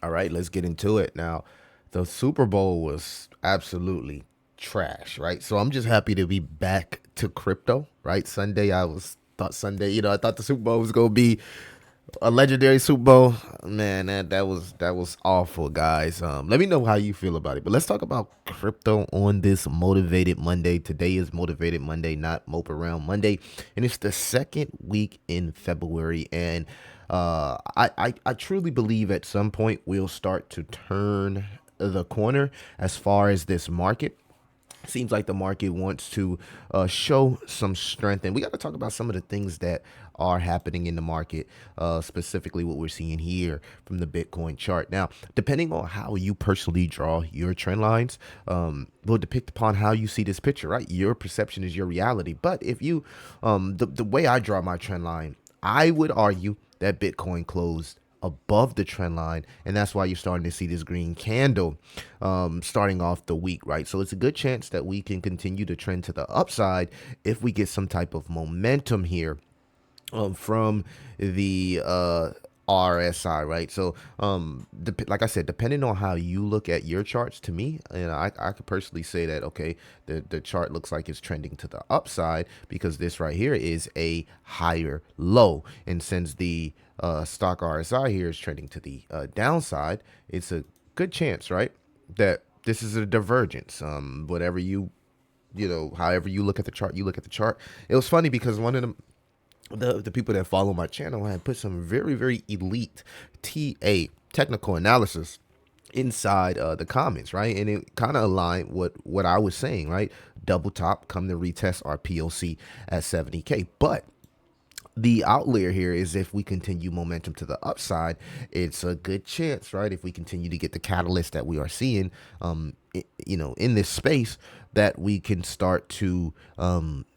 All right, let's get into it. Now, the Super Bowl was absolutely trash, right? So I'm just happy to be back to crypto, right? Sunday, thought Sunday, I thought the Super Bowl was gonna be a legendary Super Bowl. Man, that was awful, guys. Let me know how you feel about it. But let's talk about crypto on this Motivated Monday. Today is Motivated Monday, not Mope Around Monday, and it's the second week in February. And I truly believe at some point we'll start to turn the corner as far as this market. Seems like the market wants to show some strength, and we got to talk about some of the things that are happening in the market, specifically what we're seeing here from the Bitcoin chart. Now, depending on how you personally draw your trend lines, will depict upon how you see this picture, right? Your perception is your reality. But if you, the way I draw my trend line, I would argue that Bitcoin closed above the trend line, and that's why you're starting to see this green candle starting off the week, right? So it's a good chance that we can continue to trend to the upside if we get some type of momentum here from the RSI, right? So, like I said, depending on how you look at your charts, to me, I could personally say that okay, the chart looks like it's trending to the upside because this right here is a higher low, and since the stock RSI here is trending to the downside, it's a good chance, right, that this is a divergence. Whatever however you look at the chart, you look at the chart. It was funny because one of the people that follow my channel had put some very very elite TA technical analysis inside the comments, right? And it kind of aligned with what I was saying, right? Double top, come to retest our POC at 70K. But the outlier here is if we continue momentum to the upside, it's a good chance, right? If we continue to get the catalyst that we are seeing, in this space, that we can start to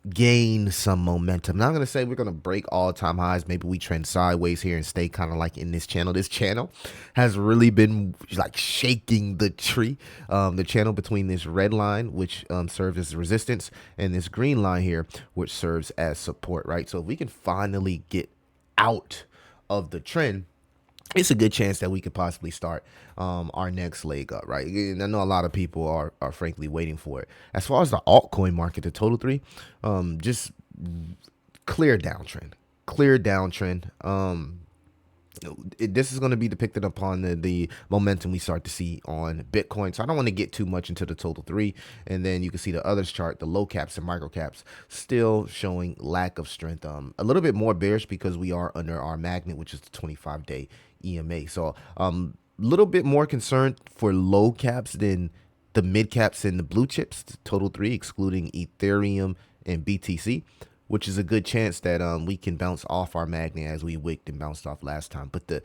gain some momentum. Not going to say we're going to break all-time highs. Maybe we trend sideways here and stay kind of like in this channel. This channel has really been like shaking the tree. The channel between this red line, which serves as resistance, and this green line here, which serves as support, right? So if we can finally get out of the trend, it's a good chance that we could possibly start our next leg up, right? And I know a lot of people are frankly waiting for it. As far as the altcoin market, the total three, just clear downtrend, clear downtrend. This is going to be depicted upon the momentum we start to see on Bitcoin. So I don't want to get too much into the total three. And then you can see the others chart, the low caps and micro caps, still showing lack of strength. A little bit more bearish because we are under our magnet, which is the 25-day EMA. So a little bit more concerned for low caps than the mid caps and the blue chips, the total three, excluding Ethereum and BTC, which is a good chance that we can bounce off our magnet as we wicked and bounced off last time. But the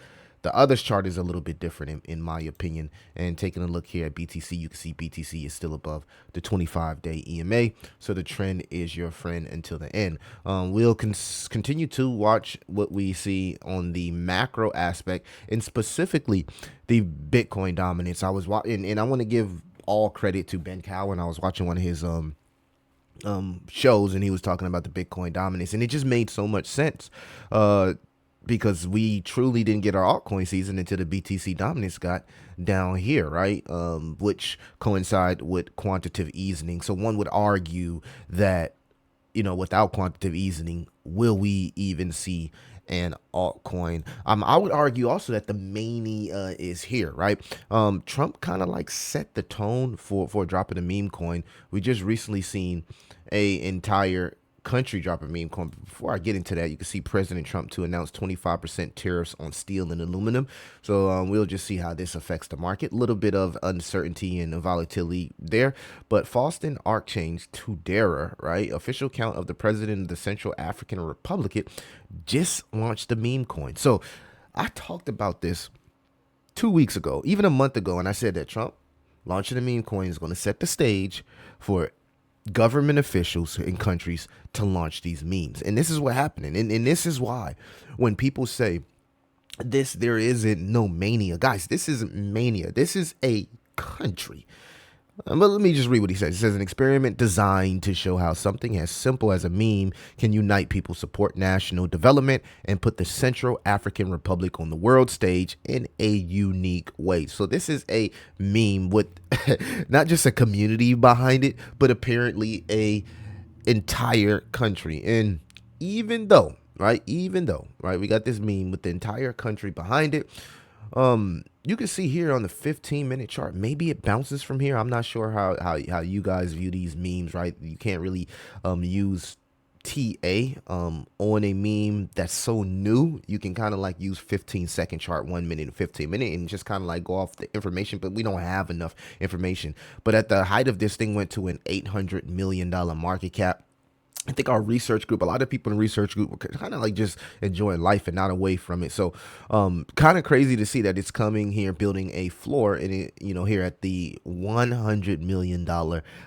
others chart is a little bit different in my opinion. And taking a look here at BTC, you can see BTC is still above the 25-day EMA. So the trend is your friend until the end. We'll continue to watch what we see on the macro aspect, and specifically the Bitcoin dominance. I was watching, and I want to give all credit to Ben Cowan. I was watching one of his shows, and he was talking about the Bitcoin dominance, and it just made so much sense because we truly didn't get our altcoin season until the BTC dominance got down here, right? Which coincide with quantitative easing. So one would argue that, without quantitative easing, will we even see an altcoin? I would argue also that the mania is here, right? Trump kind of like set the tone for dropping a meme coin. We just recently seen a entire country drop a meme coin. Before I get into that, you can see President Trump to announce 25% tariffs on steel and aluminum. So we'll just see how this affects the market. A little bit of uncertainty and volatility there. But Faustin Archange Tudera, right, official account of the president of the Central African Republic, just launched the meme coin. So I talked about this 2 weeks ago, even a month ago, and I said that Trump launching the meme coin is going to set the stage for government officials in countries to launch these memes. And this is what happened. And this is why when people say there isn't no mania, guys, this isn't mania. This is a country. But let me just read what he says. It says an experiment designed to show how something as simple as a meme can unite people, support national development, and put the Central African Republic on the world stage in a unique way. So this is a meme with not just a community behind it, but apparently a entire country. And even though, we got this meme with the entire country behind it. You can see here on the 15-minute chart, maybe it bounces from here. I'm not sure how you guys view these memes, right? You can't really use TA on a meme that's so new. You can kind of like use 15-second chart, 1 minute and 15 minute, and just kind of like go off the information, but we don't have enough information. But at the height of this thing went to an $800 million market cap. I think our research group, a lot of people in the research group were kind of like just enjoying life and not away from it. So kind of crazy to see that it's coming here, building a floor in it, here at the $100 million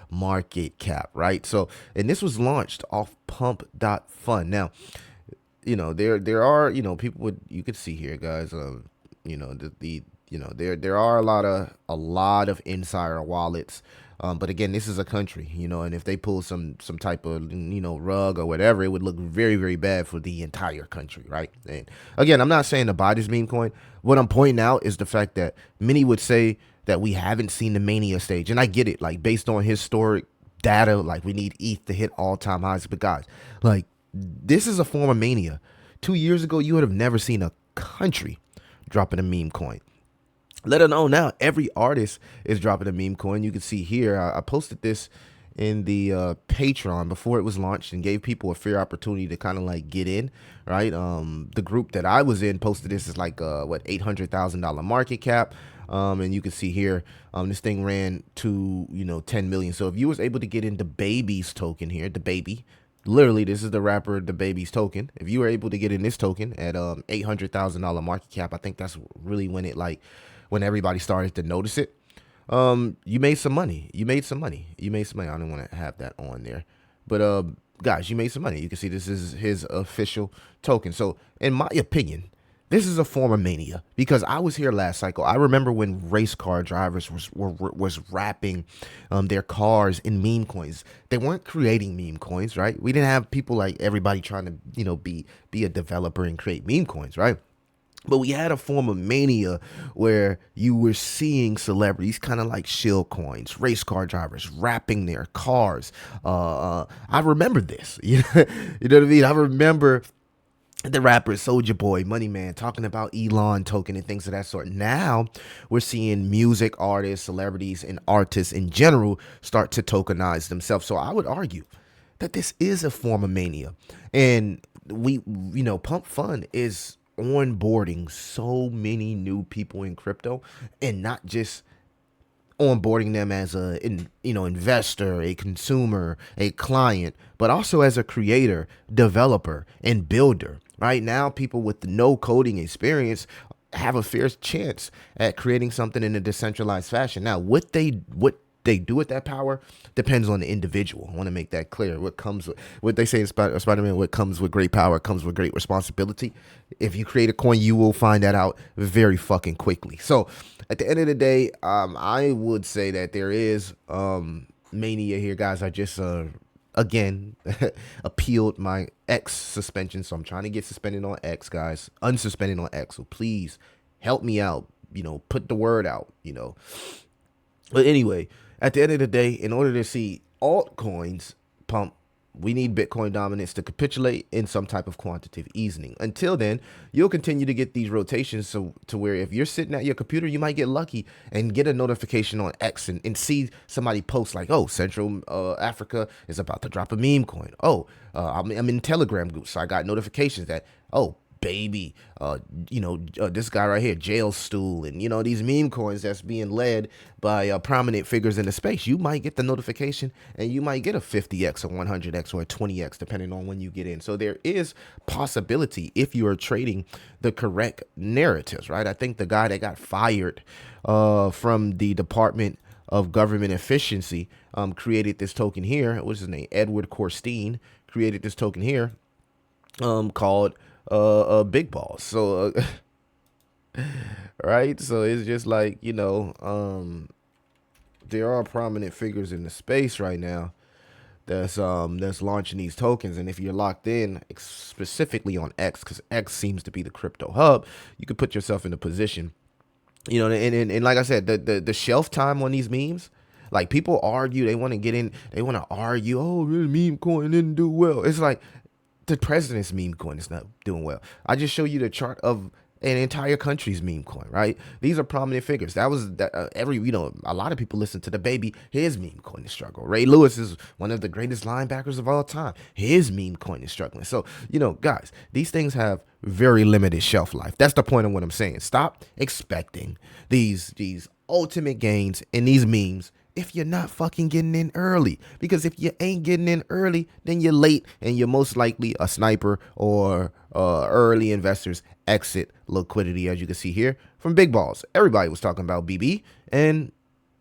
market cap, right? So, and this was launched off pump.fun. Now, there are, people you could see here, guys, there are a lot of insider wallets. But again, this is a country, and if they pull some type of rug or whatever, it would look very, very bad for the entire country, right? And again, I'm not saying to buy this meme coin. What I'm pointing out is the fact that many would say that we haven't seen the mania stage, and I get it. Like based on historic data, like we need ETH to hit all-time highs. But guys, like this is a form of mania. 2 years ago, you would have never seen a country dropping a meme coin. Let alone now, every artist is dropping a meme coin. You can see here, I posted this in the Patreon before it was launched and gave people a fair opportunity to kind of like get in, right? The group that I was in posted this is like $800,000 market cap. And you can see here, this thing ran to 10 million. So if you was able to get into Baby's token here, the Baby, literally this is the rapper, the Baby's token. If you were able to get in this token at $800,000 market cap, I think that's really when everybody started to notice it. You made some money. I don't want to have that on there, but guys, you made some money. You can see this is his official token. So in my opinion, this is a form of mania because I was here last cycle. I remember when race car drivers was wrapping their cars in meme coins. They weren't creating meme coins, right? We didn't have people like everybody trying to be a developer and create meme coins, right? But we had a form of mania where you were seeing celebrities, kind of like shill coins, race car drivers, wrapping their cars. I remember this. You know what I mean? I remember the rapper Soulja Boy, Money Man, talking about Elon token and things of that sort. Now we're seeing music artists, celebrities, and artists in general start to tokenize themselves. So I would argue that this is a form of mania. And Pump Fun is onboarding so many new people in crypto, and not just onboarding them as a investor, a consumer, a client, but also as a creator, developer, and builder. Right now, people with no coding experience have a fair chance at creating something in a decentralized fashion. Now, what they do with that power depends on the individual. I want to make that clear. What they say in Spider-Man, what comes with great power comes with great responsibility. If you create a coin, you will find that out very fucking quickly. So at the end of the day, I would say that there is mania here, guys. I just again appealed my X suspension, so I'm trying to get suspended on X, guys, unsuspended on X. So please help me out, put the word out, but anyway, at the end of the day, in order to see altcoins pump, we need Bitcoin dominance to capitulate in some type of quantitative easing. Until then, you'll continue to get these rotations to where if you're sitting at your computer, you might get lucky and get a notification on X and see somebody post like, oh, Central Africa is about to drop a meme coin. Oh, I'm in Telegram groups, so I got notifications that, oh, Baby, this guy right here, Jail Stool, and these meme coins that's being led by prominent figures in the space. You might get the notification and you might get a 50x or 100x or a 20x depending on when you get in. So there is possibility if you are trading the correct narratives, right? I think the guy that got fired from the Department of Government Efficiency created this token here. What's his name? Edward Corstein created this token here called Big Balls. So right, so it's just like there are prominent figures in the space right now that's launching these tokens. And if you're locked in specifically on X, because X seems to be the crypto hub, you could put yourself in a position. And like I said, the shelf time on these memes, like people argue, they want to get in, they want to argue, oh, really, meme coin didn't do well. It's like the president's meme coin is not doing well. I just show you the chart of an entire country's meme coin, right? These are prominent figures. That was that a lot of people listen to the baby. His meme coin is struggling. Ray Lewis is one of the greatest linebackers of all time. His meme coin is struggling. So, guys, these things have very limited shelf life. That's the point of what I'm saying. Stop expecting these ultimate gains in these memes if you're not fucking getting in early. Because if you ain't getting in early, then you're late and you're most likely a sniper or early investors exit liquidity, as you can see here from big balls. Everybody was talking about BB, and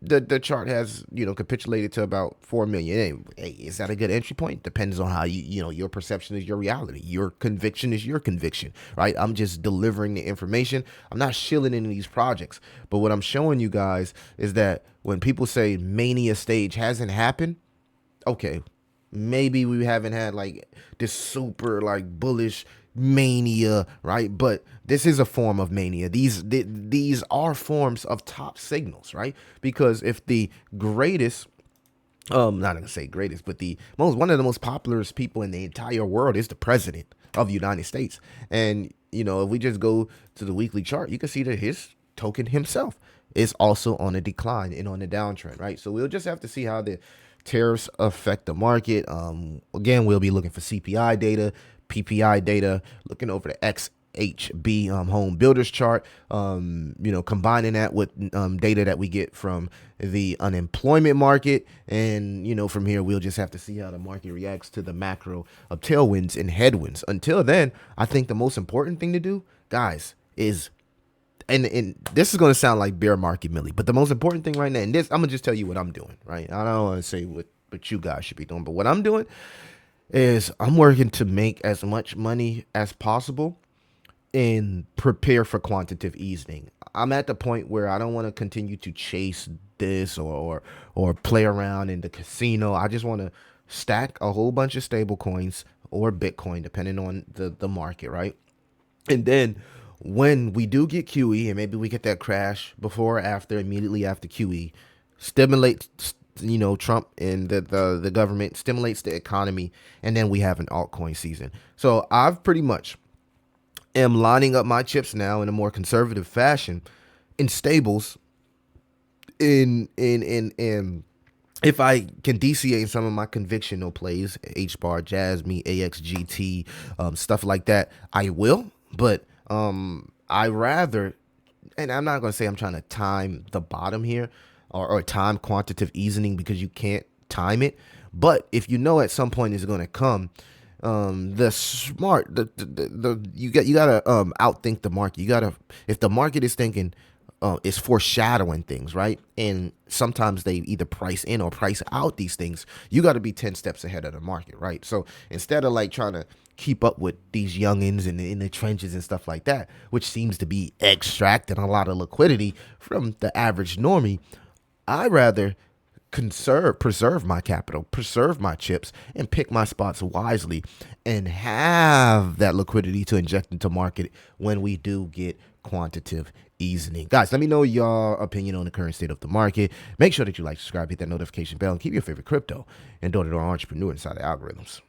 the chart has capitulated to about 4 million. Hey, is that a good entry point? Depends on how your perception is your reality. Your conviction is your conviction, right? I'm just delivering the information. I'm not shilling into these projects, but what I'm showing you guys is that when people say mania stage hasn't happened, okay, maybe we haven't had like this super like bullish mania, right? But this is a form of mania. These are forms of top signals, right? Because if the greatest, not gonna say greatest, but one of the most popular people in the entire world is the president of the United States, and if we just go to the weekly chart, you can see that his token himself is also on a decline and on a downtrend, right? So we'll just have to see how the tariffs affect the market. Again, we'll be looking for CPI data, PPI data, looking over the XHB home builders chart, combining that with data that we get from the unemployment market. And, from here, we'll just have to see how the market reacts to the macro of tailwinds and headwinds. Until then, I think the most important thing to do, guys, is and this is going to sound like bear market Millie, but the most important thing right now, and this, I'm going to just tell you what I'm doing, right? I don't want to say what you guys should be doing, but what I'm doing is I'm working to make as much money as possible and prepare for quantitative easing. I'm at the point where I don't want to continue to chase this or play around in the casino. I just want to stack a whole bunch of stable coins or Bitcoin, depending on the market, right? And then when we do get QE, and maybe we get that crash before or after, immediately after QE, stimulate, Trump and the government stimulates the economy, and then we have an altcoin season. So I've pretty much am lining up my chips now in a more conservative fashion in stables, in if I can DCA in some of my convictional plays, HBAR, Jasmy, AXGT, stuff like that, I will. But I rather, and I'm not going to say I'm trying to time the bottom here or time quantitative easing, because you can't time it. But if at some point it's going to come, you gotta outthink the market. You gotta, if the market is thinking, is foreshadowing things, right? And sometimes they either price in or price out these things. You got to be 10 steps ahead of the market, right? So instead of like trying to keep up with these youngins in the trenches and stuff like that, which seems to be extracting a lot of liquidity from the average normie, I rather preserve my capital, preserve my chips, and pick my spots wisely, and have that liquidity to inject into market when we do get quantitative easing. Guys, let me know your opinion on the current state of the market. Make sure that you like, subscribe, hit that notification bell, and keep your favorite crypto and door-to-door entrepreneur inside the algorithms.